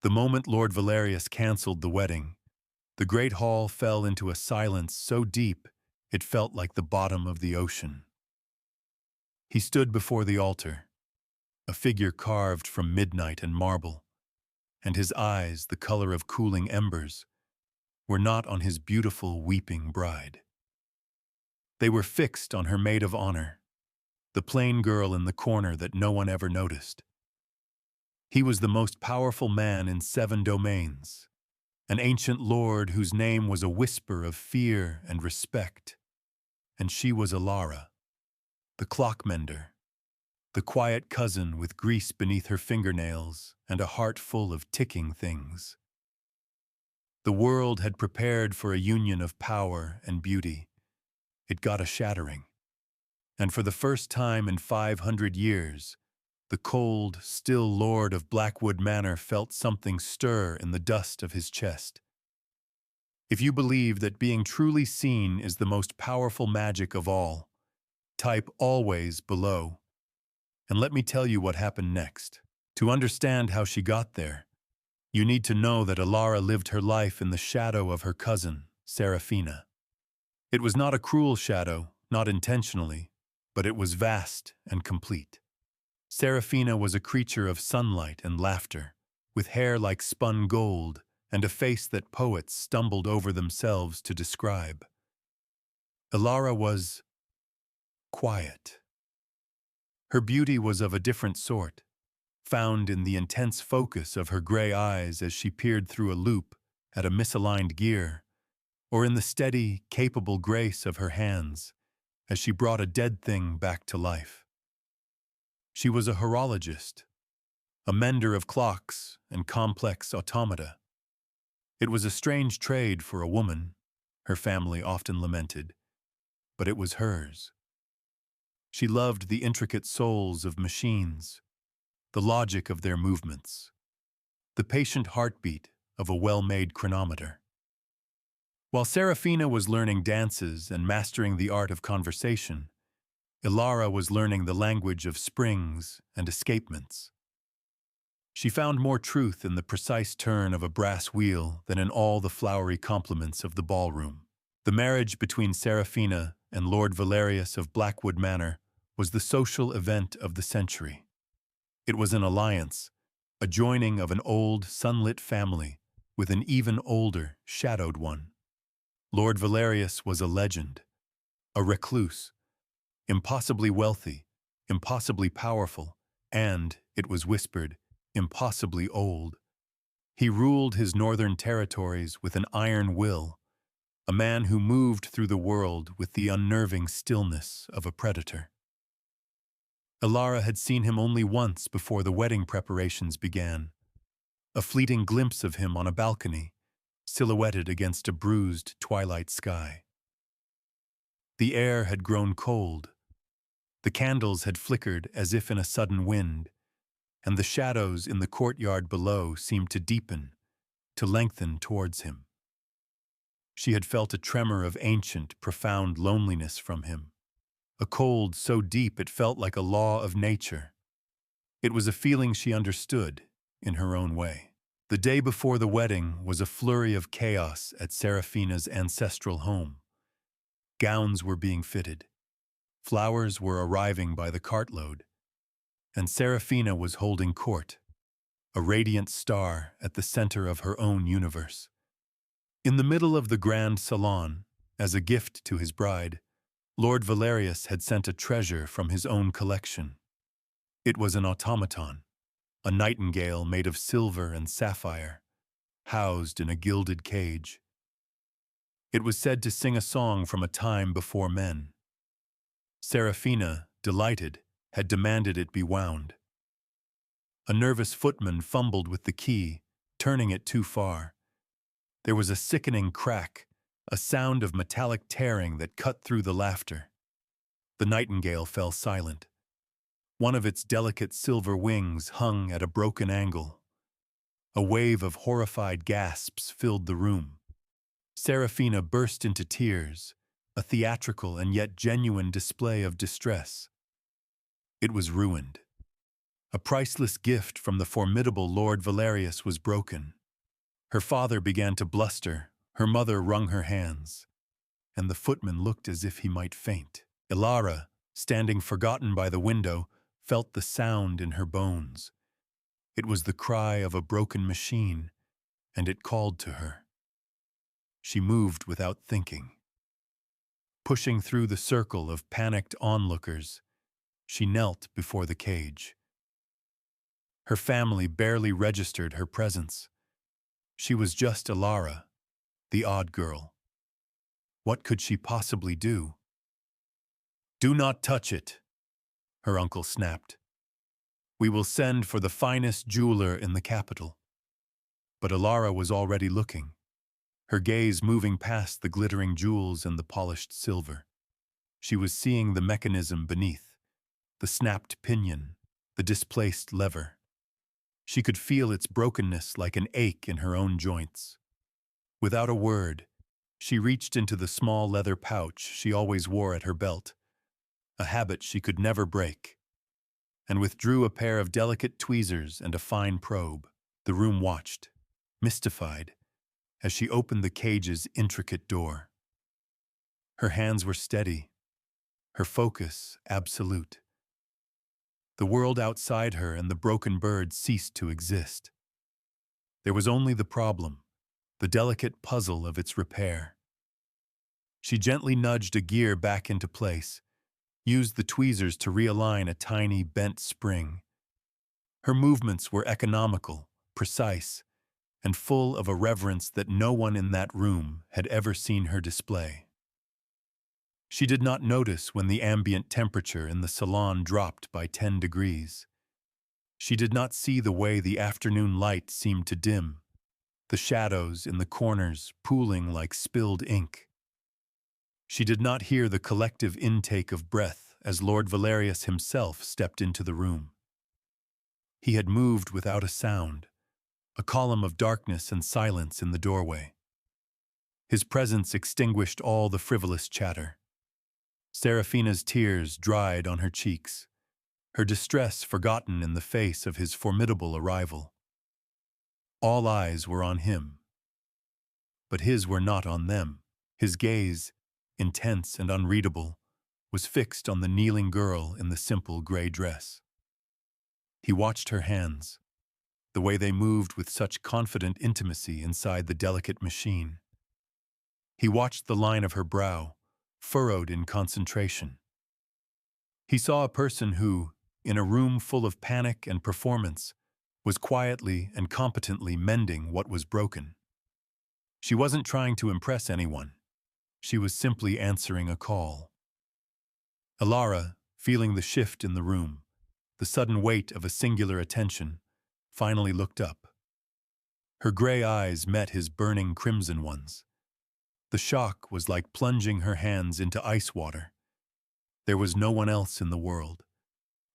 The moment Lord Valerius cancelled the wedding, the great hall fell into a silence so deep it felt like the bottom of the ocean. He stood before the altar, a figure carved from midnight and marble, and his eyes, the color of cooling embers, were not on his beautiful, weeping bride. They were fixed on her maid of honor, the plain girl in the corner that no one ever noticed. He was the most powerful man in 7 domains, an ancient lord whose name was a whisper of fear and respect, and she was Elara, the clock-mender, the quiet cousin with grease beneath her fingernails and a heart full of ticking things. The world had prepared for a union of power and beauty. It got a shattering, and for the first time in 500 years, the cold, still lord of Blackwood Manor felt something stir in the dust of his chest. If you believe that being truly seen is the most powerful magic of all, type always below. And let me tell you what happened next. To understand how she got there, you need to know that Elara lived her life in the shadow of her cousin, Serafina. It was not a cruel shadow, not intentionally, but it was vast and complete. Serafina was a creature of sunlight and laughter, with hair like spun gold and a face that poets stumbled over themselves to describe. Elara was quiet. Her beauty was of a different sort, found in the intense focus of her gray eyes as she peered through a loop at a misaligned gear, or in the steady, capable grace of her hands as she brought a dead thing back to life. She was a horologist, a mender of clocks and complex automata. It was a strange trade for a woman, her family often lamented, but it was hers. She loved the intricate souls of machines, the logic of their movements, the patient heartbeat of a well-made chronometer. While Serafina was learning dances and mastering the art of conversation, Elara was learning the language of springs and escapements. She found more truth in the precise turn of a brass wheel than in all the flowery compliments of the ballroom. The marriage between Serafina and Lord Valerius of Blackwood Manor was the social event of the century. It was an alliance, a joining of an old, sunlit family with an even older, shadowed one. Lord Valerius was a legend, a recluse, impossibly wealthy, impossibly powerful, and, it was whispered, impossibly old. He ruled his northern territories with an iron will, a man who moved through the world with the unnerving stillness of a predator. Elara had seen him only once before the wedding preparations began, a fleeting glimpse of him on a balcony, silhouetted against a bruised twilight sky. The air had grown cold. The candles had flickered as if in a sudden wind, and the shadows in the courtyard below seemed to deepen, to lengthen towards him. She had felt a tremor of ancient, profound loneliness from him, a cold so deep it felt like a law of nature. It was a feeling she understood, in her own way. The day before the wedding was a flurry of chaos at Serafina's ancestral home. Gowns were being fitted. Flowers were arriving by the cartload, and Serafina was holding court, a radiant star at the center of her own universe. In the middle of the grand salon, as a gift to his bride, Lord Valerius had sent a treasure from his own collection. It was an automaton, a nightingale made of silver and sapphire, housed in a gilded cage. It was said to sing a song from a time before men. Serafina, delighted, had demanded it be wound. A nervous footman fumbled with the key, turning it too far. There was a sickening crack, a sound of metallic tearing that cut through the laughter. The nightingale fell silent. One of its delicate silver wings hung at a broken angle. A wave of horrified gasps filled the room. Serafina burst into tears, a theatrical and yet genuine display of distress. It was ruined. A priceless gift from the formidable Lord Valerius was broken. Her father began to bluster, her mother wrung her hands, and the footman looked as if he might faint. Elara, standing forgotten by the window, felt the sound in her bones. It was the cry of a broken machine, and it called to her. She moved without thinking. Pushing through the circle of panicked onlookers, she knelt before the cage. Her family barely registered her presence. She was just Elara, the odd girl. What could she possibly do? "Do not touch it," her uncle snapped. "We will send for the finest jeweler in the capital." But Elara was already looking, her gaze moving past the glittering jewels and the polished silver. She was seeing the mechanism beneath, the snapped pinion, the displaced lever. She could feel its brokenness like an ache in her own joints. Without a word, she reached into the small leather pouch she always wore at her belt, a habit she could never break, and withdrew a pair of delicate tweezers and a fine probe. The room watched, mystified, as she opened the cage's intricate door. Her hands were steady, her focus absolute. The world outside her and the broken bird ceased to exist. There was only the problem, the delicate puzzle of its repair. She gently nudged a gear back into place, used the tweezers to realign a tiny bent spring. Her movements were economical, precise, and full of a reverence that no one in that room had ever seen her display. She did not notice when the ambient temperature in the salon dropped by 10 degrees. She did not see the way the afternoon light seemed to dim, the shadows in the corners pooling like spilled ink. She did not hear the collective intake of breath as Lord Valerius himself stepped into the room. He had moved without a sound, a column of darkness and silence in the doorway. His presence extinguished all the frivolous chatter. Serafina's tears dried on her cheeks, her distress forgotten in the face of his formidable arrival. All eyes were on him, but his were not on them. His gaze, intense and unreadable, was fixed on the kneeling girl in the simple gray dress. He watched her hands, the way they moved with such confident intimacy inside the delicate machine. He watched the line of her brow, furrowed in concentration. He saw a person who, in a room full of panic and performance, was quietly and competently mending what was broken. She wasn't trying to impress anyone. She was simply answering a call. Elara, feeling the shift in the room, the sudden weight of a singular attention, finally looked up. Her gray eyes met his burning crimson ones. The shock was like plunging her hands into ice water. There was no one else in the world,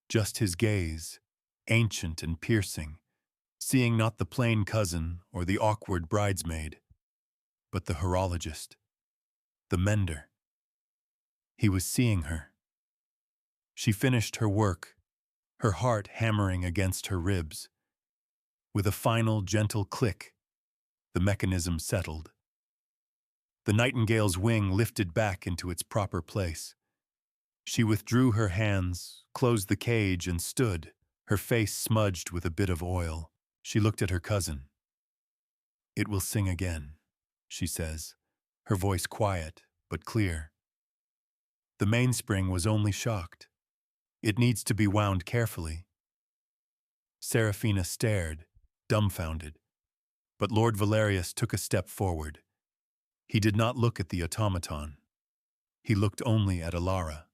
just his gaze, ancient and piercing, seeing not the plain cousin or the awkward bridesmaid, but the horologist, the mender. He was seeing her. She finished her work, her heart hammering against her ribs. With a final gentle click, the mechanism settled. The nightingale's wing lifted back into its proper place. She withdrew her hands, closed the cage, and stood, her face smudged with a bit of oil. She looked at her cousin. "It will sing again," she says, her voice quiet but clear. The mainspring was only shocked. It needs to be wound carefully. Serafina stared, dumbfounded, but Lord Valerius took a step forward. He did not look at the automaton. He looked only at Elara.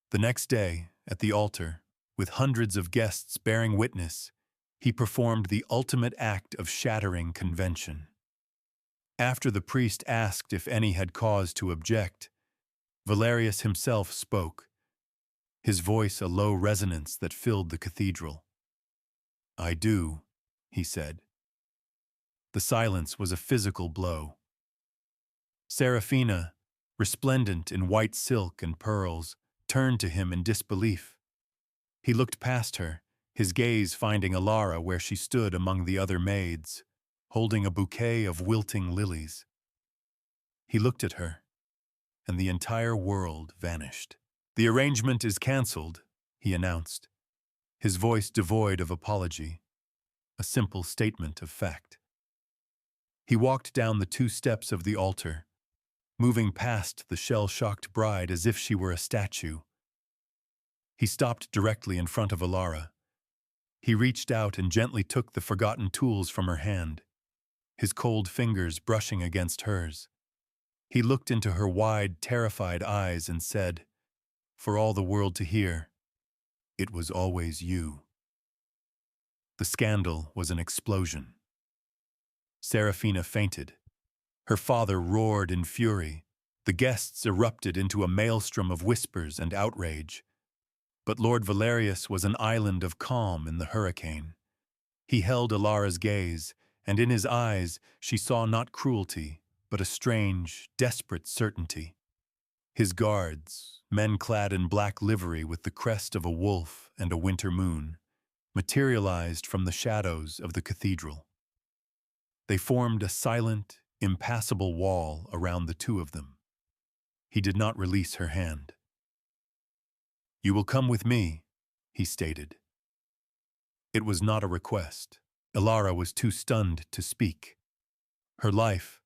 The next day, at the altar, with hundreds of guests bearing witness, he performed the ultimate act of shattering convention. After the priest asked if any had cause to object, Valerius himself spoke, his voice a low resonance that filled the cathedral. "I do," he said. The silence was a physical blow. Serafina, resplendent in white silk and pearls, turned to him in disbelief. He looked past her, his gaze finding Elara where she stood among the other maids, holding a bouquet of wilting lilies. He looked at her, and the entire world vanished. "The arrangement is cancelled," he announced, his voice devoid of apology, a simple statement of fact. He walked down the 2 steps of the altar, moving past the shell-shocked bride as if she were a statue. He stopped directly in front of Elara. He reached out and gently took the forgotten tools from her hand, his cold fingers brushing against hers. He looked into her wide, terrified eyes and said, for all the world to hear, "It was always you." The scandal was an explosion. Serafina fainted. Her father roared in fury. The guests erupted into a maelstrom of whispers and outrage. But Lord Valerius was an island of calm in the hurricane. He held Elara's gaze, and in his eyes she saw not cruelty, but a strange, desperate certainty. His guards, men clad in black livery with the crest of a wolf and a winter moon, materialized from the shadows of the cathedral. They formed a silent, impassable wall around the 2 of them. He did not release her hand. "You will come with me," he stated. It was not a request. Elara was too stunned to speak. Her life,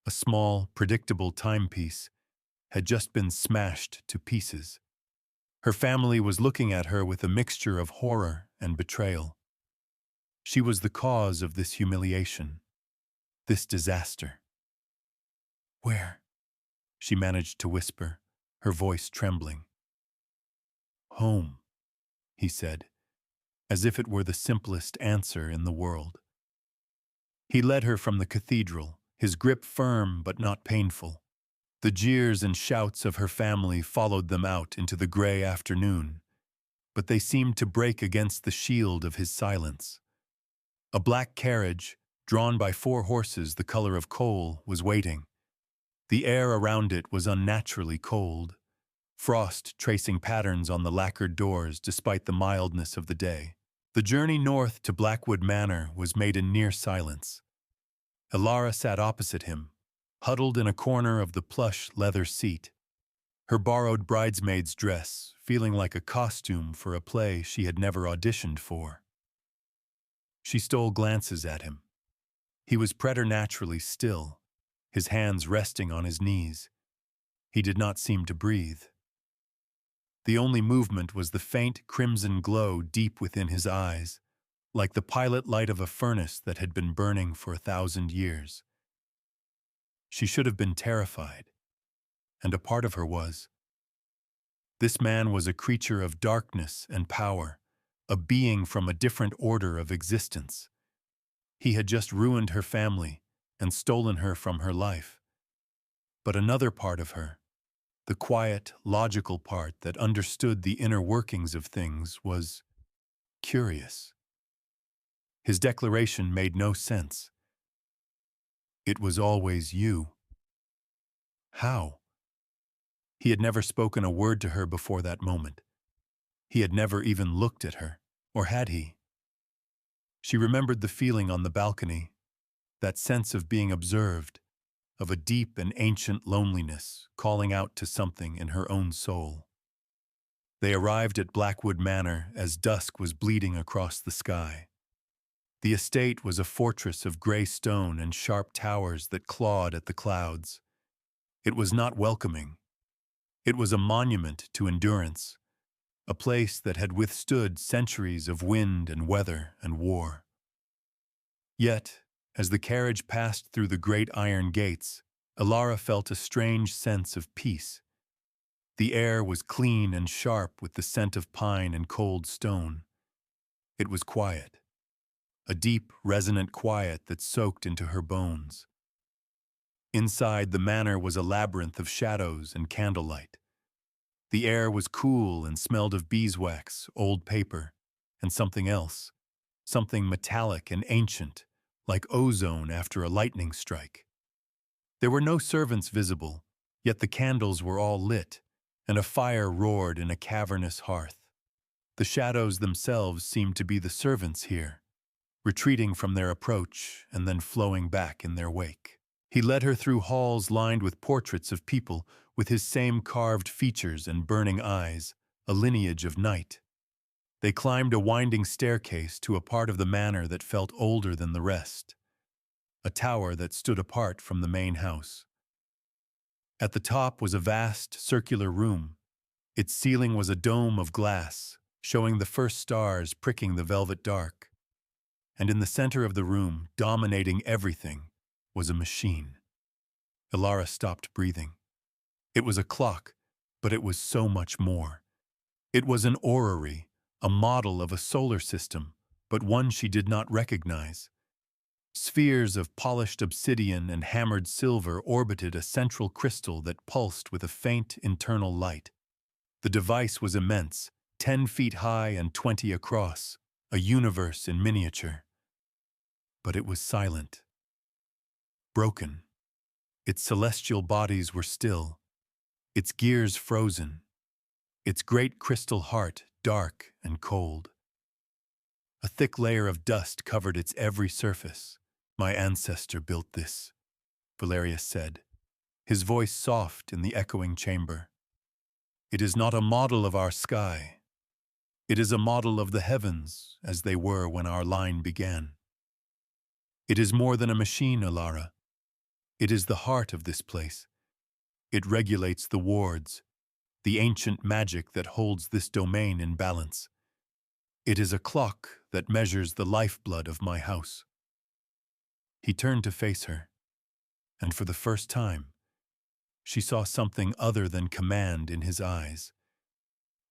a small, predictable timepiece, had just been smashed to pieces. Her family was looking at her with a mixture of horror and betrayal. She was the cause of this humiliation, this disaster. "Where?" she managed to whisper, her voice trembling. "Home," he said, as if it were the simplest answer in the world. He led her from the cathedral, his grip firm but not painful. The jeers and shouts of her family followed them out into the gray afternoon, but they seemed to break against the shield of his silence. A black carriage, drawn by 4 horses the color of coal, was waiting. The air around it was unnaturally cold, frost tracing patterns on the lacquered doors despite the mildness of the day. The journey north to Blackwood Manor was made in near silence. Elara sat opposite him, huddled in a corner of the plush leather seat, her borrowed bridesmaid's dress feeling like a costume for a play she had never auditioned for. She stole glances at him. He was preternaturally still, his hands resting on his knees. He did not seem to breathe. The only movement was the faint crimson glow deep within his eyes, like the pilot light of a furnace that had been burning for 1,000 years. She should have been terrified, and a part of her was. This man was a creature of darkness and power, a being from a different order of existence. He had just ruined her family and stolen her from her life. But another part of her, the quiet, logical part that understood the inner workings of things, was curious. His declaration made no sense. "It was always you." How? He had never spoken a word to her before that moment. He had never even looked at her, or had he? She remembered the feeling on the balcony, that sense of being observed, of a deep and ancient loneliness calling out to something in her own soul. They arrived at Blackwood Manor as dusk was bleeding across the sky. The estate was a fortress of gray stone and sharp towers that clawed at the clouds. It was not welcoming. It was a monument to endurance, a place that had withstood centuries of wind and weather and war. Yet, as the carriage passed through the great iron gates, Elara felt a strange sense of peace. The air was clean and sharp with the scent of pine and cold stone. It was quiet, a deep, resonant quiet that soaked into her bones. Inside the manor was a labyrinth of shadows and candlelight. The air was cool and smelled of beeswax, old paper, and something else, something metallic and ancient, like ozone after a lightning strike. There were no servants visible, yet the candles were all lit, and a fire roared in a cavernous hearth. The shadows themselves seemed to be the servants here, retreating from their approach and then flowing back in their wake. He led her through halls lined with portraits of people with his same carved features and burning eyes, a lineage of night. They climbed a winding staircase to a part of the manor that felt older than the rest, a tower that stood apart from the main house. At the top was a vast, circular room. Its ceiling was a dome of glass, showing the first stars pricking the velvet dark. And in the center of the room, dominating everything, was a machine. Elara stopped breathing. It was a clock, but it was so much more. It was an orrery, a model of a solar system, but one she did not recognize. Spheres of polished obsidian and hammered silver orbited a central crystal that pulsed with a faint internal light. The device was immense, 10 feet high and 20 across, a universe in miniature. But it was silent, broken. Its celestial bodies were still, its gears frozen, its great crystal heart dark and cold. A thick layer of dust covered its every surface. "My ancestor built this," Valerius said, his voice soft in the echoing chamber. "It is not a model of our sky. It is a model of the heavens as they were when our line began. It is more than a machine, Elara. It is the heart of this place. It regulates the wards, the ancient magic that holds this domain in balance. It is a clock that measures the lifeblood of my house." He turned to face her, and for the first time, she saw something other than command in his eyes.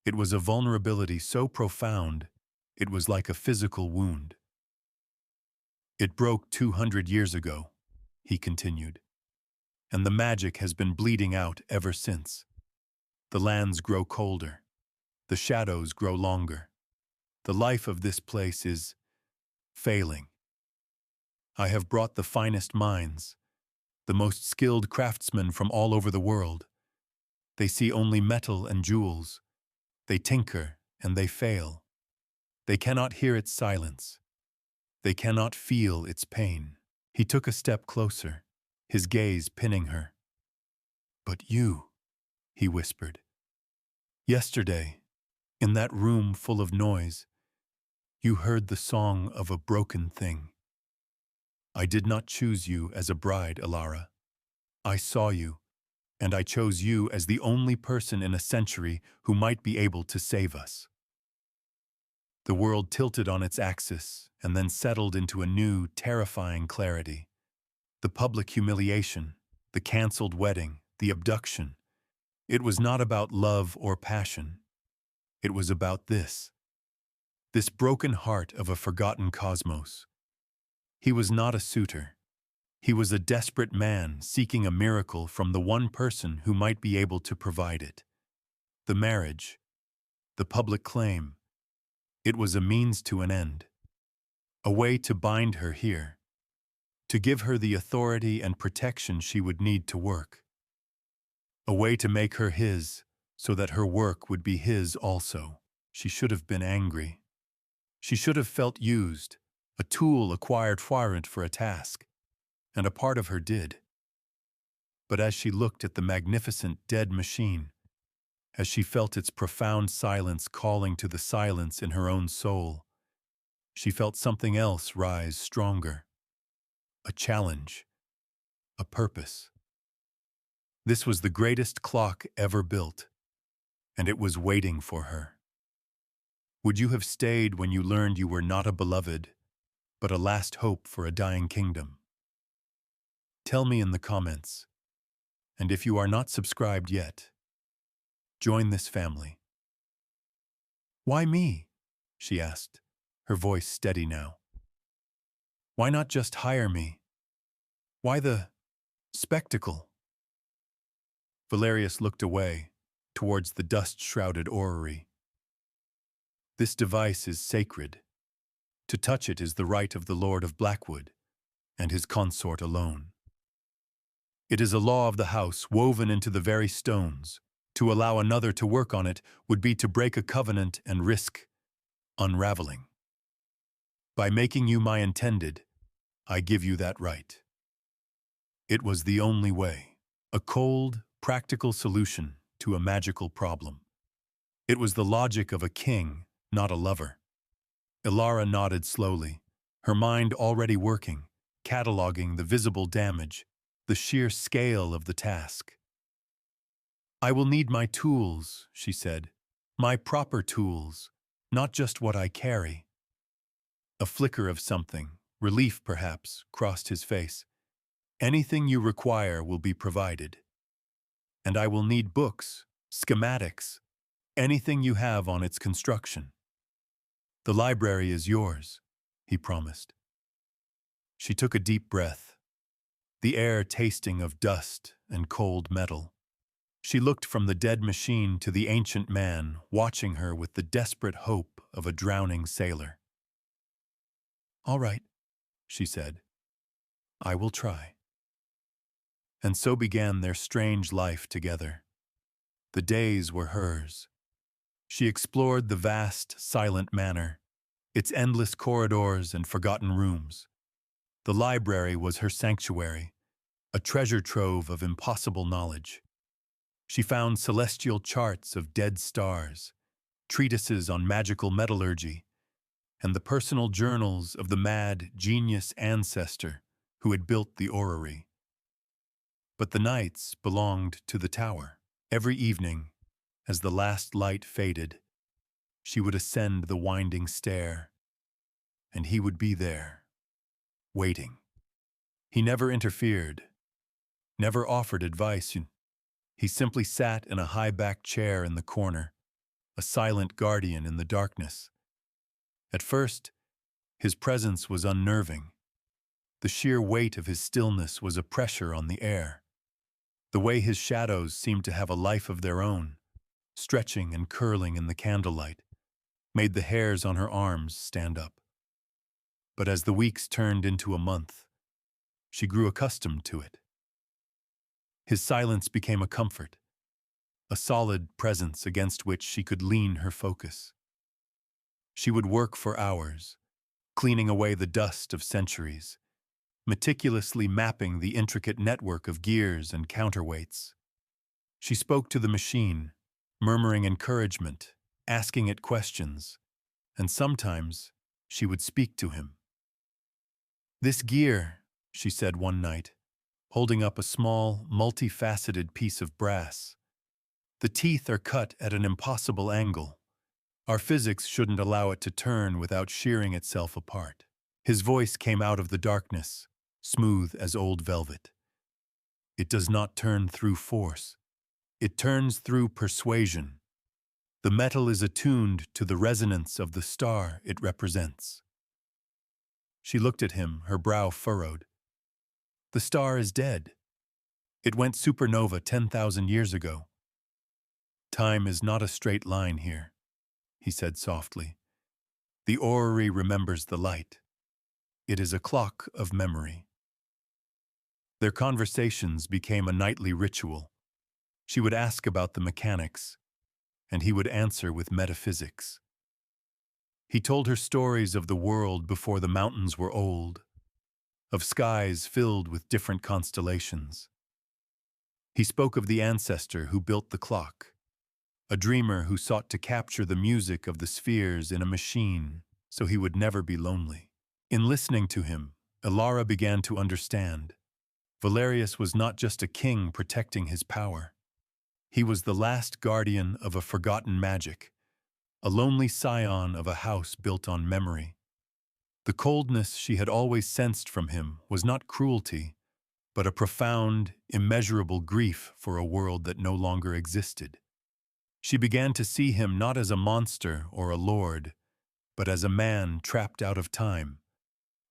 It was a vulnerability so profound, it was like a physical wound. "It broke 200 years ago," he continued, "and the magic has been bleeding out ever since. The lands grow colder. The shadows grow longer. The life of this place is failing. I have brought the finest minds, the most skilled craftsmen from all over the world. They see only metal and jewels. They tinker and they fail. They cannot hear its silence. They cannot feel its pain." He took a step closer, his gaze pinning her. "But you," he whispered. "Yesterday, in that room full of noise, you heard the song of a broken thing. I did not choose you as a bride, Elara. I saw you, and I chose you as the only person in a century who might be able to save us." The world tilted on its axis and then settled into a new, terrifying clarity. The public humiliation, the canceled wedding, the abduction. It was not about love or passion. It was about this broken heart of a forgotten cosmos. He was not a suitor. He was a desperate man seeking a miracle from the one person who might be able to provide it. The marriage, the public claim, it was a means to an end. A way to bind her here, to give her the authority and protection she would need to work. A way to make her his, so that her work would be his also. She should have been angry. She should have felt used, a tool acquired for a task, and a part of her did. But as she looked at the magnificent dead machine, as she felt its profound silence calling to the silence in her own soul, she felt something else rise stronger. A challenge, a purpose. This was the greatest clock ever built, and it was waiting for her. Would you have stayed when you learned you were not a beloved, but a last hope for a dying kingdom? Tell me in the comments, and if you are not subscribed yet, join this family. "Why me?" she asked, her voice steady now. "Why not just hire me? Why the spectacle?" Valerius looked away, towards the dust-shrouded orrery. "This device is sacred. To touch it is the right of the Lord of Blackwood, and his consort alone. It is a law of the house woven into the very stones. To allow another to work on it would be to break a covenant and risk unraveling. By making you my intended, I give you that right. It was the only way. A cold, practical solution to a magical problem. It was the logic of a king, not a lover. Elara nodded slowly, her mind already working, cataloging the visible damage, the sheer scale of the task. I will need my tools, she said. My proper tools, not just what I carry. A flicker of something, relief perhaps, crossed his face. Anything you require will be provided. And I will need books, schematics, anything you have on its construction. The library is yours, he promised. She took a deep breath, the air tasting of dust and cold metal. She looked from the dead machine to the ancient man, watching her with the desperate hope of a drowning sailor. All right, she said. I will try. And so began their strange life together. The days were hers. She explored the vast, silent manor, its endless corridors and forgotten rooms. The library was her sanctuary, a treasure trove of impossible knowledge. She found celestial charts of dead stars, treatises on magical metallurgy, and the personal journals of the mad, genius ancestor who had built the orrery. But the nights belonged to the tower. Every evening, as the last light faded, she would ascend the winding stair, and he would be there, waiting. He never interfered, never offered advice. He simply sat in a high-backed chair in the corner, a silent guardian in the darkness. At first, his presence was unnerving. The sheer weight of his stillness was a pressure on the air. The way his shadows seemed to have a life of their own, stretching and curling in the candlelight, made the hairs on her arms stand up. But as the weeks turned into a month, she grew accustomed to it. His silence became a comfort, a solid presence against which she could lean her focus. She would work for hours, cleaning away the dust of centuries, meticulously mapping the intricate network of gears and counterweights. She spoke to the machine, murmuring encouragement, asking it questions, and sometimes she would speak to him. This gear, she said one night, holding up a small, multifaceted piece of brass. The teeth are cut at an impossible angle. Our physics shouldn't allow it to turn without shearing itself apart. His voice came out of the darkness, smooth as old velvet. It does not turn through force. It turns through persuasion. The metal is attuned to the resonance of the star it represents. She looked at him, her brow furrowed. The star is dead. It went supernova 10,000 years ago. Time is not a straight line here, he said softly. The orrery remembers the light. It is a clock of memory. Their conversations became a nightly ritual. She would ask about the mechanics, and he would answer with metaphysics. He told her stories of the world before the mountains were old, of skies filled with different constellations. He spoke of the ancestor who built the clock, a dreamer who sought to capture the music of the spheres in a machine so he would never be lonely. In listening to him, Elara began to understand. Valerius was not just a king protecting his power. He was the last guardian of a forgotten magic, a lonely scion of a house built on memory. The coldness she had always sensed from him was not cruelty, but a profound, immeasurable grief for a world that no longer existed. She began to see him not as a monster or a lord, but as a man trapped out of time.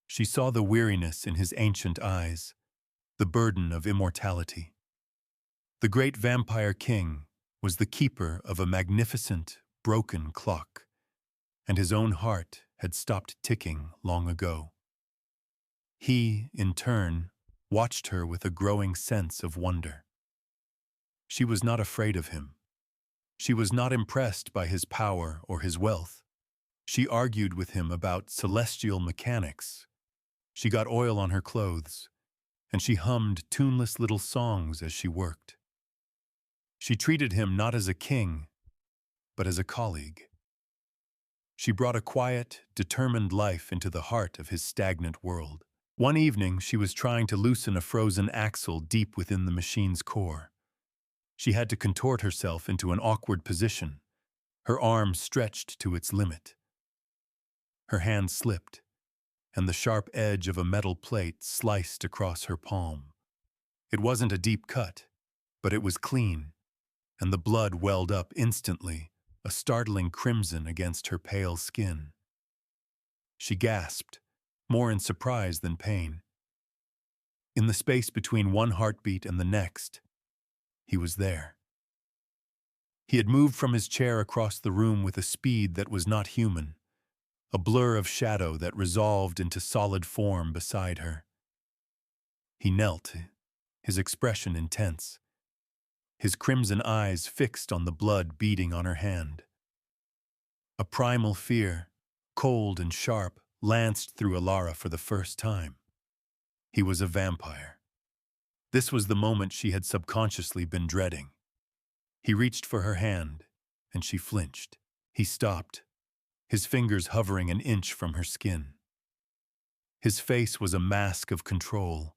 She saw the weariness in his ancient eyes, the burden of immortality. The great vampire king was the keeper of a magnificent, broken clock, and his own heart had stopped ticking long ago. He, in turn, watched her with a growing sense of wonder. She was not afraid of him. She was not impressed by his power or his wealth. She argued with him about celestial mechanics. She got oil on her clothes, and she hummed tuneless little songs as she worked. She treated him not as a king, but as a colleague. She brought a quiet, determined life into the heart of his stagnant world. One evening, she was trying to loosen a frozen axle deep within the machine's core. She had to contort herself into an awkward position, her arm stretched to its limit. Her hand slipped, and the sharp edge of a metal plate sliced across her palm. It wasn't a deep cut, but it was clean, and the blood welled up instantly, a startling crimson against her pale skin. She gasped, more in surprise than pain. In the space between one heartbeat and the next, he was there. He had moved from his chair across the room with a speed that was not human, a blur of shadow that resolved into solid form beside her. He knelt, his expression intense, his crimson eyes fixed on the blood beating on her hand. A primal fear, cold and sharp, lanced through Elara for the first time. He was a vampire. This was the moment she had subconsciously been dreading. He reached for her hand, and she flinched. He stopped, his fingers hovering an inch from her skin. His face was a mask of control,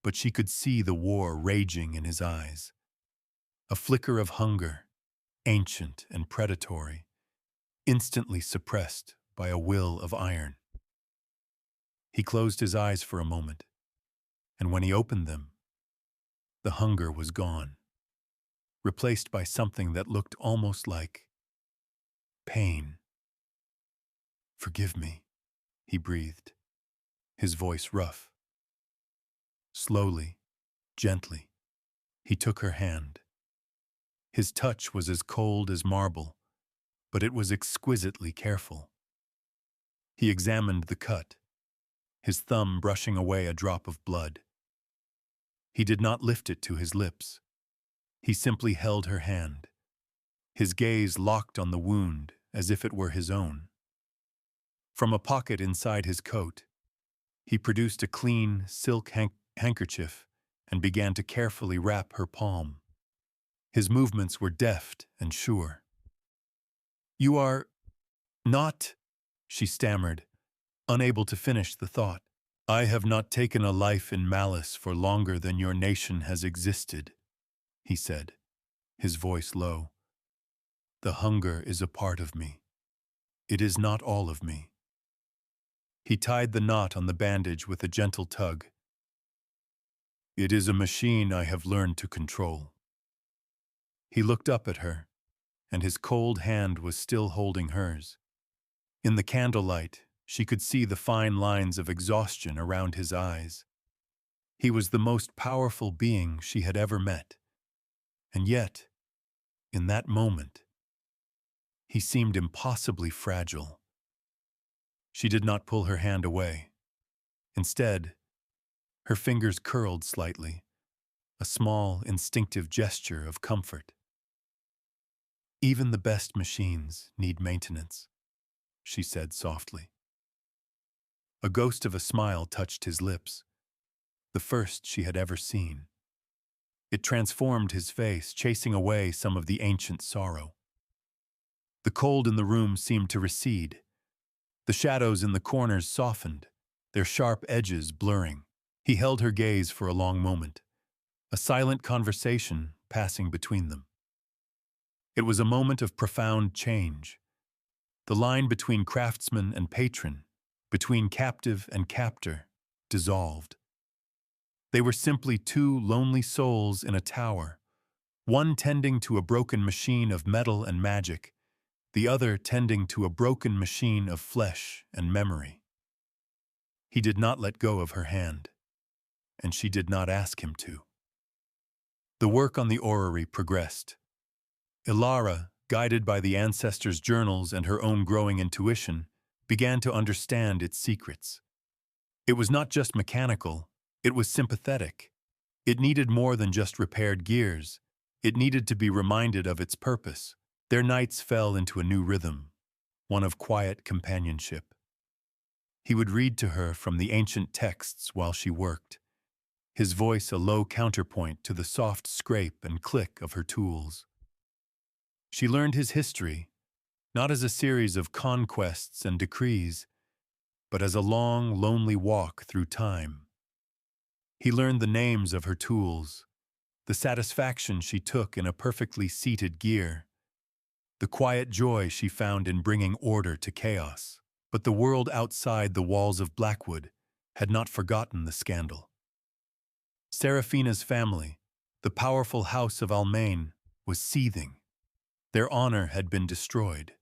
but she could see the war raging in his eyes. A flicker of hunger, ancient and predatory, instantly suppressed by a will of iron. He closed his eyes for a moment, and when he opened them, the hunger was gone, replaced by something that looked almost like pain. "Forgive me," he breathed, his voice rough. Slowly, gently, he took her hand. His touch was as cold as marble, but it was exquisitely careful. He examined the cut, his thumb brushing away a drop of blood. He did not lift it to his lips. He simply held her hand, his gaze locked on the wound as if it were his own. From a pocket inside his coat, he produced a clean silk handkerchief and began to carefully wrap her palm. His movements were deft and sure. "You are not," she stammered, unable to finish the thought. "I have not taken a life in malice for longer than your nation has existed," he said, his voice low. "The hunger is a part of me. It is not all of me." He tied the knot on the bandage with a gentle tug. "It is a machine I have learned to control." He looked up at her, and his cold hand was still holding hers. In the candlelight, she could see the fine lines of exhaustion around his eyes. He was the most powerful being she had ever met. And yet, in that moment, he seemed impossibly fragile. She did not pull her hand away. Instead, her fingers curled slightly, a small, instinctive gesture of comfort. "Even the best machines need maintenance," she said softly. A ghost of a smile touched his lips, the first she had ever seen. It transformed his face, chasing away some of the ancient sorrow. The cold in the room seemed to recede. The shadows in the corners softened, their sharp edges blurring. He held her gaze for a long moment, a silent conversation passing between them. It was a moment of profound change. The line between craftsman and patron, between captive and captor, dissolved. They were simply two lonely souls in a tower, one tending to a broken machine of metal and magic, the other tending to a broken machine of flesh and memory. He did not let go of her hand, and she did not ask him to. The work on the orrery progressed. Elara, guided by the ancestors' journals and her own growing intuition, began to understand its secrets. It was not just mechanical, it was sympathetic. It needed more than just repaired gears. It needed to be reminded of its purpose. Their nights fell into a new rhythm, one of quiet companionship. He would read to her from the ancient texts while she worked, his voice a low counterpoint to the soft scrape and click of her tools. She learned his history, not as a series of conquests and decrees, but as a long, lonely walk through time. He learned the names of her tools, the satisfaction she took in a perfectly seated gear, the quiet joy she found in bringing order to chaos. But the world outside the walls of Blackwood had not forgotten the scandal. Seraphina's family, the powerful house of Almain, was seething. Their honor had been destroyed.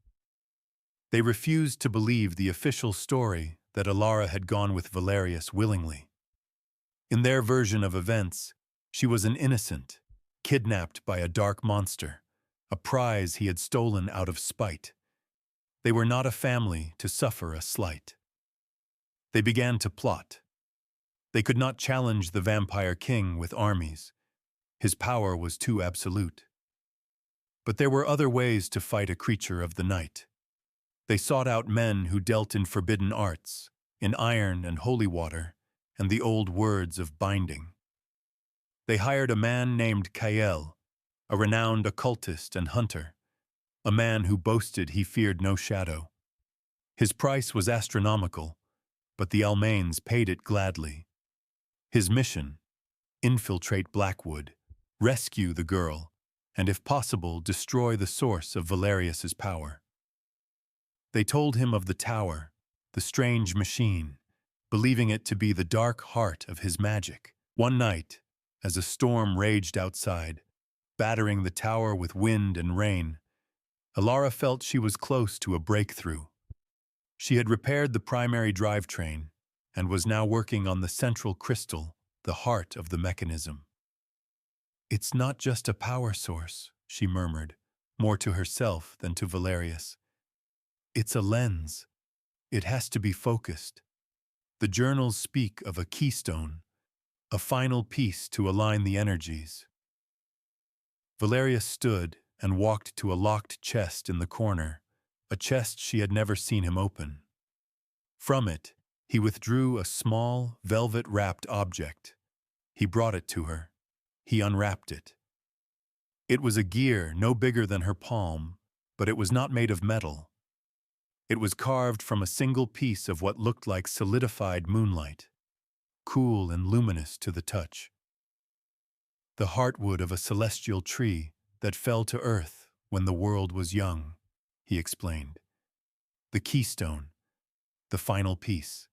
They refused to believe the official story that Elara had gone with Valerius willingly. In their version of events, she was an innocent, kidnapped by a dark monster, a prize he had stolen out of spite. They were not a family to suffer a slight. They began to plot. They could not challenge the vampire king with armies. His power was too absolute. But there were other ways to fight a creature of the night. They sought out men who dealt in forbidden arts, in iron and holy water, and the old words of binding. They hired a man named Kael, a renowned occultist and hunter, a man who boasted he feared no shadow. His price was astronomical, but the Almains paid it gladly. His mission: infiltrate Blackwood, rescue the girl, and if possible, destroy the source of Valerius's power. They told him of the tower, the strange machine, believing it to be the dark heart of his magic. One night, as a storm raged outside, battering the tower with wind and rain, Elara felt she was close to a breakthrough. She had repaired the primary drivetrain and was now working on the central crystal, the heart of the mechanism. "It's not just a power source," she murmured, more to herself than to Valerius. "It's a lens. It has to be focused. The journals speak of a keystone, a final piece to align the energies." Valerius stood and walked to a locked chest in the corner, a chest she had never seen him open. From it, he withdrew a small, velvet-wrapped object. He brought it to her. He unwrapped it. It was a gear no bigger than her palm, but it was not made of metal. It was carved from a single piece of what looked like solidified moonlight, cool and luminous to the touch. The heartwood of a celestial tree that fell to earth when the world was young, he explained. The keystone, the final piece.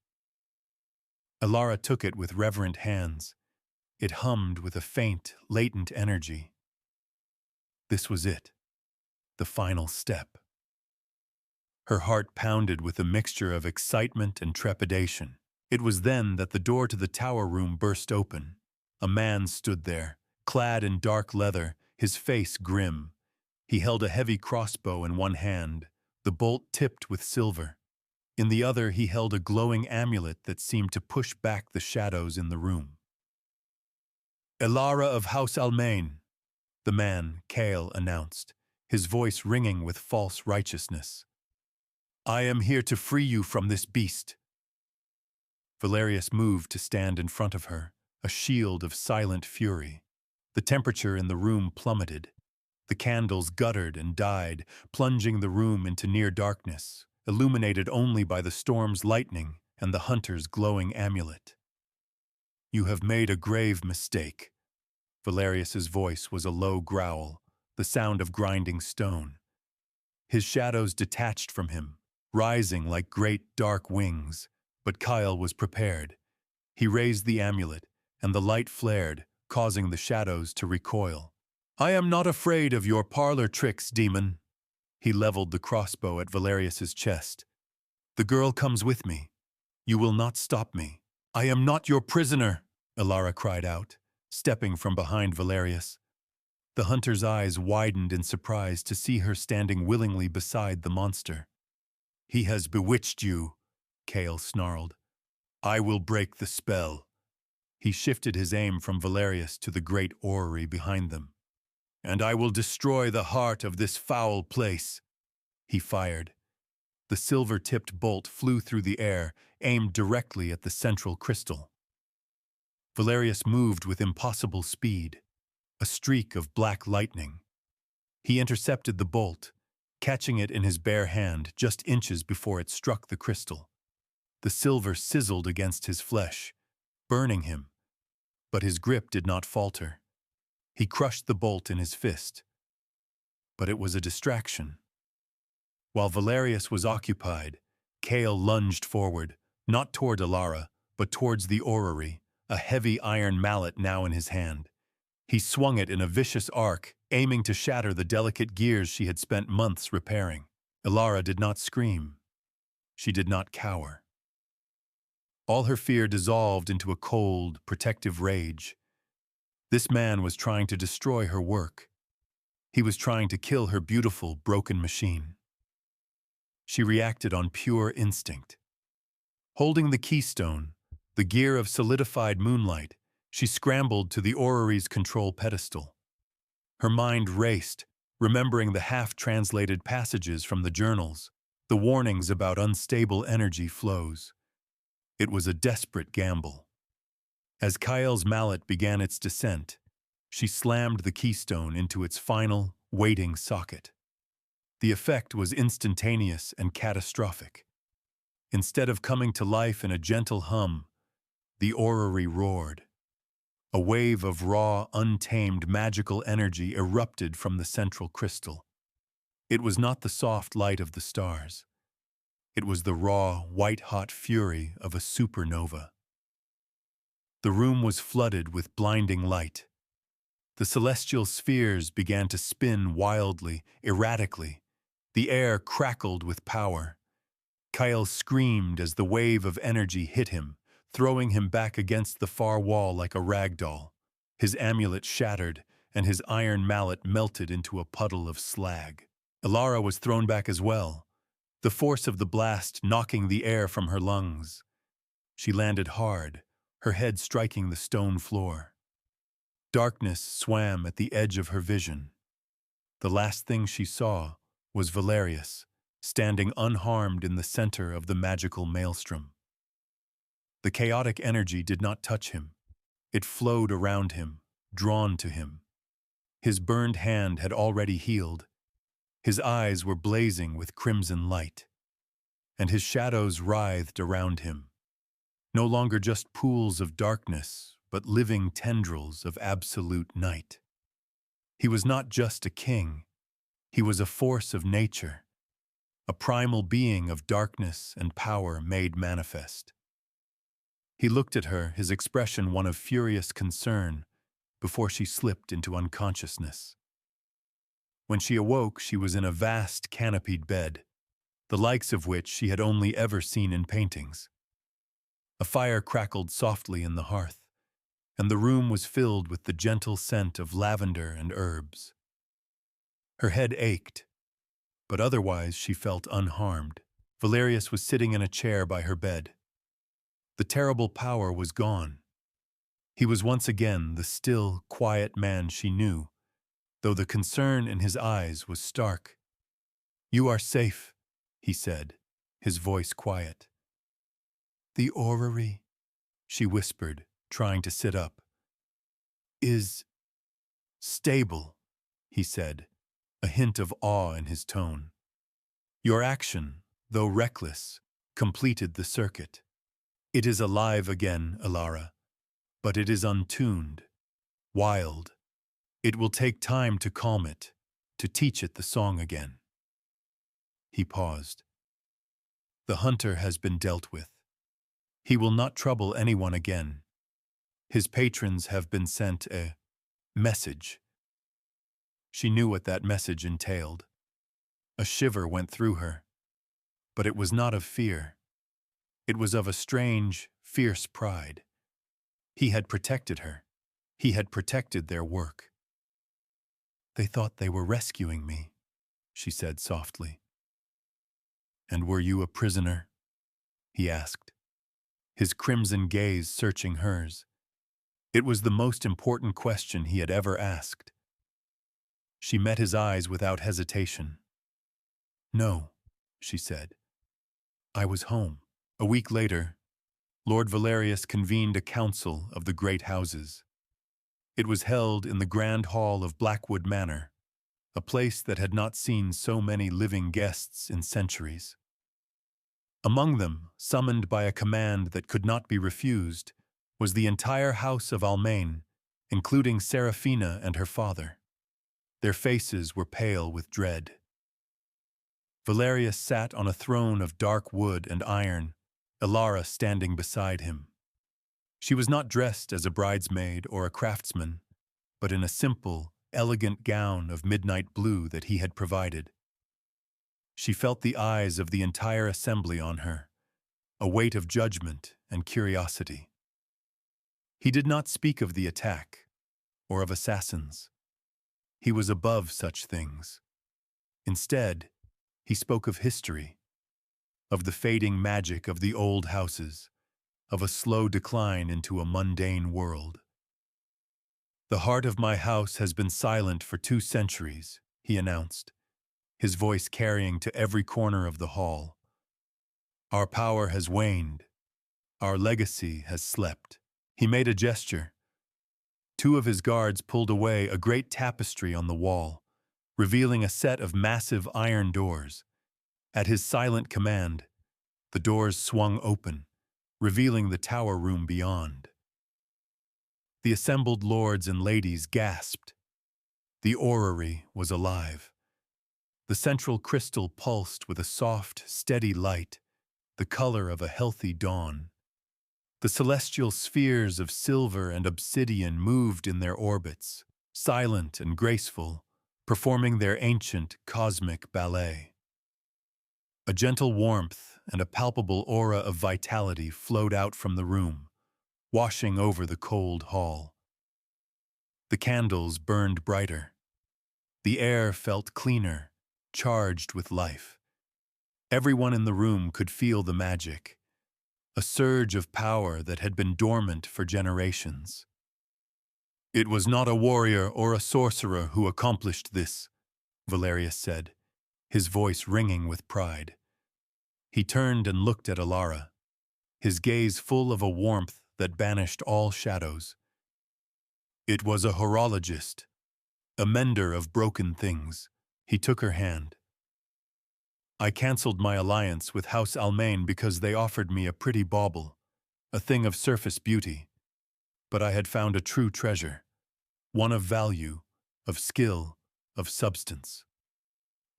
Elara took it with reverent hands. It hummed with a faint, latent energy. This was it, the final step. Her heart pounded with a mixture of excitement and trepidation. It was then that the door to the tower room burst open. A man stood there, clad in dark leather, his face grim. He held a heavy crossbow in one hand, the bolt tipped with silver. In the other he held a glowing amulet that seemed to push back the shadows in the room. "Elara of House Almain," the man, Kael, announced, his voice ringing with false righteousness. "I am here to free you from this beast." Valerius moved to stand in front of her, a shield of silent fury. The temperature in the room plummeted. The candles guttered and died, plunging the room into near darkness, illuminated only by the storm's lightning and the hunter's glowing amulet. "You have made a grave mistake." Valerius's voice was a low growl, the sound of grinding stone. His shadows detached from him, rising like great dark wings, but Kael was prepared. He raised the amulet, and the light flared, causing the shadows to recoil. "I am not afraid of your parlor tricks, demon." He leveled the crossbow at Valerius's chest. "The girl comes with me. You will not stop me." "I am not your prisoner," Elara cried out, stepping from behind Valerius. The hunter's eyes widened in surprise to see her standing willingly beside the monster. "He has bewitched you," Kael snarled. "I will break the spell." He shifted his aim from Valerius to the great orrery behind them. "And I will destroy the heart of this foul place." He fired. The silver-tipped bolt flew through the air, aimed directly at the central crystal. Valerius moved with impossible speed, a streak of black lightning. He intercepted the bolt, catching it in his bare hand just inches before it struck the crystal. The silver sizzled against his flesh, burning him, but his grip did not falter. He crushed the bolt in his fist, but it was a distraction. While Valerius was occupied, Cale lunged forward, not toward Elara, but towards the orrery, a heavy iron mallet now in his hand. He swung it in a vicious arc, aiming to shatter the delicate gears she had spent months repairing. Elara did not scream. She did not cower. All her fear dissolved into a cold, protective rage. This man was trying to destroy her work. He was trying to kill her beautiful, broken machine. She reacted on pure instinct. Holding the keystone, the gear of solidified moonlight, she scrambled to the orrery's control pedestal. Her mind raced, remembering the half-translated passages from the journals, the warnings about unstable energy flows. It was a desperate gamble. As Kyle's mallet began its descent, she slammed the keystone into its final, waiting socket. The effect was instantaneous and catastrophic. Instead of coming to life in a gentle hum, the orrery roared. A wave of raw, untamed magical energy erupted from the central crystal. It was not the soft light of the stars. It was the raw, white-hot fury of a supernova. The room was flooded with blinding light. The celestial spheres began to spin wildly, erratically. The air crackled with power. Kyle screamed as the wave of energy hit him, throwing him back against the far wall like a rag doll. His amulet shattered, and his iron mallet melted into a puddle of slag. Elara was thrown back as well, the force of the blast knocking the air from her lungs. She landed hard, her head striking the stone floor. Darkness swam at the edge of her vision. The last thing she saw was Valerius, standing unharmed in the center of the magical maelstrom. The chaotic energy did not touch him. It flowed around him, drawn to him. His burned hand had already healed. His eyes were blazing with crimson light, and his shadows writhed around him. No longer just pools of darkness, but living tendrils of absolute night. He was not just a king. He was a force of nature, a primal being of darkness and power made manifest. He looked at her, his expression one of furious concern, before she slipped into unconsciousness. When she awoke, she was in a vast canopied bed, the likes of which she had only ever seen in paintings. A fire crackled softly in the hearth, and the room was filled with the gentle scent of lavender and herbs. Her head ached, but otherwise she felt unharmed. Valerius was sitting in a chair by her bed. The terrible power was gone. He was once again the still, quiet man she knew, though the concern in his eyes was stark. "You are safe," he said, his voice quiet. "The orrery," she whispered, trying to sit up, "is stable," he said, a hint of awe in his tone. "Your action, though reckless, completed the circuit. It is alive again, Elara, but it is untuned, wild. It will take time to calm it, to teach it the song again." He paused. "The hunter has been dealt with. He will not trouble anyone again. His patrons have been sent a message." She knew what that message entailed. A shiver went through her, but it was not of fear. It was of a strange, fierce pride. He had protected her. He had protected their work. "They thought they were rescuing me," she said softly. "And were you a prisoner?" he asked, his crimson gaze searching hers. It was the most important question he had ever asked. She met his eyes without hesitation. "No," she said. I was home. A week later, Lord Valerius convened a council of the great houses. It was held in the grand hall of Blackwood Manor, a place that had not seen so many living guests in centuries. Among them, summoned by a command that could not be refused, was the entire house of Almain, including Seraphina and her father. Their faces were pale with dread. Valerius sat on a throne of dark wood and iron, Elara standing beside him. She was not dressed as a bridesmaid or a craftsman, but in a simple, elegant gown of midnight blue that he had provided. She felt the eyes of the entire assembly on her, a weight of judgment and curiosity. He did not speak of the attack or of assassins. He was above such things. Instead, he spoke of history, of the fading magic of the old houses, of a slow decline into a mundane world. "The heart of my house has been silent for 2 centuries," he announced, his voice carrying to every corner of the hall. "Our power has waned. Our legacy has slept." He made a gesture. 2 of his guards pulled away a great tapestry on the wall, revealing a set of massive iron doors. At his silent command, the doors swung open, revealing the tower room beyond. The assembled lords and ladies gasped. The orrery was alive. The central crystal pulsed with a soft, steady light, the color of a healthy dawn. The celestial spheres of silver and obsidian moved in their orbits, silent and graceful, performing their ancient cosmic ballet. A gentle warmth and a palpable aura of vitality flowed out from the room, washing over the cold hall. The candles burned brighter. The air felt cleaner, charged with life. Everyone in the room could feel the magic, a surge of power that had been dormant for generations. "It was not a warrior or a sorcerer who accomplished this," Valerius said, his voice ringing with pride. He turned and looked at Elara, his gaze full of a warmth that banished all shadows. "It was a horologist, a mender of broken things." He took her hand. "I cancelled my alliance with House Almain because they offered me a pretty bauble, a thing of surface beauty. But I had found a true treasure, one of value, of skill, of substance."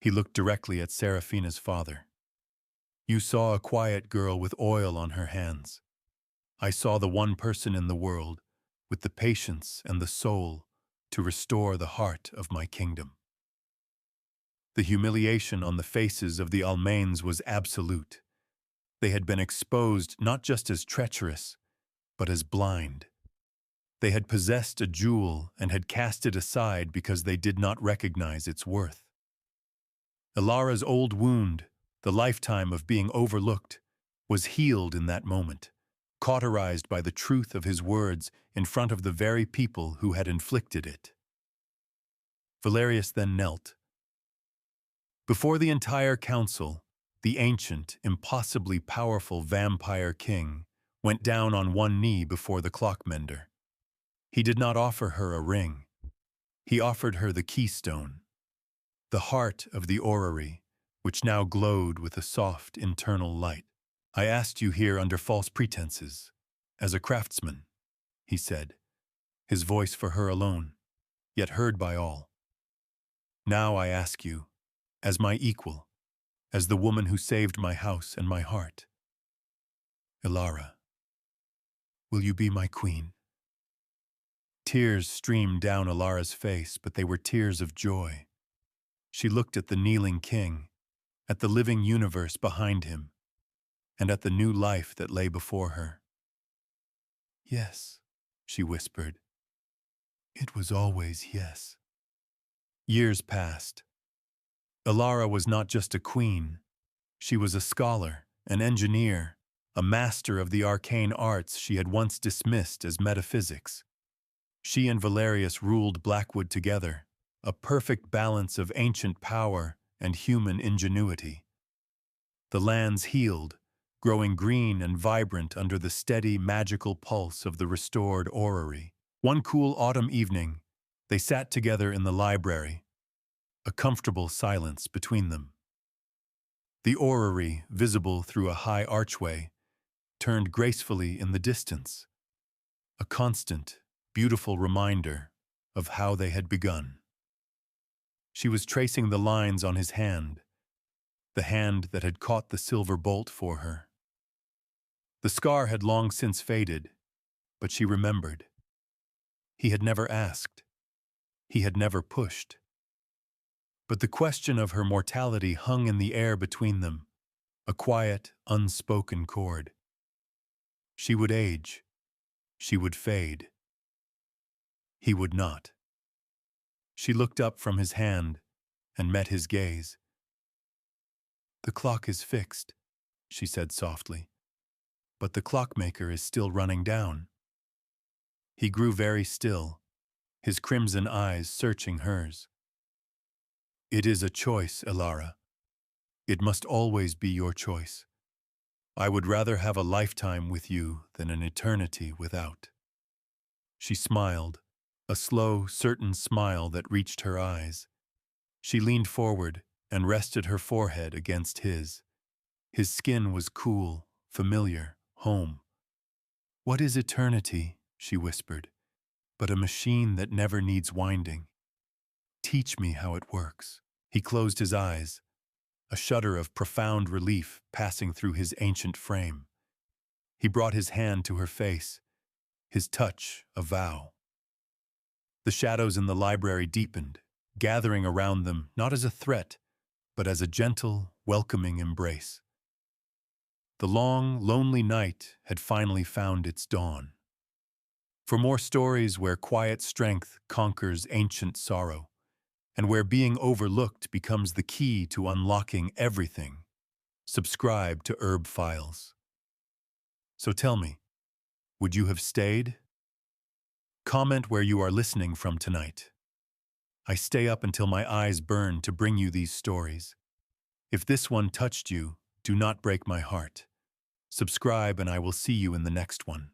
He looked directly at Seraphina's father. "You saw a quiet girl with oil on her hands. I saw the one person in the world with the patience and the soul to restore the heart of my kingdom." The humiliation on the faces of the Almains was absolute. They had been exposed not just as treacherous, but as blind. They had possessed a jewel and had cast it aside because they did not recognize its worth. Elara's old wound, the lifetime of being overlooked, was healed in that moment, cauterized by the truth of his words in front of the very people who had inflicted it. Valerius then knelt. Before the entire council, the ancient, impossibly powerful vampire king went down on one knee before the clock-mender. He did not offer her a ring. He offered her the keystone, the heart of the orrery, which now glowed with a soft internal light. "I asked you here under false pretenses, as a craftsman," he said, his voice for her alone, yet heard by all. "Now I ask you, as my equal, as the woman who saved my house and my heart. Elara, will you be my queen?" Tears streamed down Elara's face, but they were tears of joy. She looked at the kneeling king, at the living universe behind him, and at the new life that lay before her. "Yes," she whispered. "It was always yes." Years passed. Elara was not just a queen. She was a scholar, an engineer, a master of the arcane arts she had once dismissed as metaphysics. She and Valerius ruled Blackwood together, a perfect balance of ancient power and human ingenuity. The lands healed, growing green and vibrant under the steady, magical pulse of the restored orrery. One cool autumn evening, they sat together in the library, a comfortable silence between them. The orrery, visible through a high archway, turned gracefully in the distance, a constant, beautiful reminder of how they had begun. She was tracing the lines on his hand, the hand that had caught the silver bolt for her. The scar had long since faded, but she remembered. He had never asked. He had never pushed. But the question of her mortality hung in the air between them, a quiet, unspoken chord. She would age. She would fade. He would not. She looked up from his hand and met his gaze. "The clock is fixed," she said softly, "but the clockmaker is still running down." He grew very still, his crimson eyes searching hers. "It is a choice, Elara. It must always be your choice. I would rather have a lifetime with you than an eternity without." She smiled, a slow, certain smile that reached her eyes. She leaned forward and rested her forehead against his. His skin was cool, familiar, home. "What is eternity?" she whispered. "But a machine that never needs winding. Teach me how it works." He closed his eyes, a shudder of profound relief passing through his ancient frame. He brought his hand to her face, his touch a vow. The shadows in the library deepened, gathering around them not as a threat, but as a gentle, welcoming embrace. The long, lonely night had finally found its dawn. For more stories where quiet strength conquers ancient sorrow, and where being overlooked becomes the key to unlocking everything, subscribe to Herb Files. So tell me, would you have stayed? Comment where you are listening from tonight. I stay up until my eyes burn to bring you these stories. If this one touched you, do not break my heart. Subscribe and I will see you in the next one.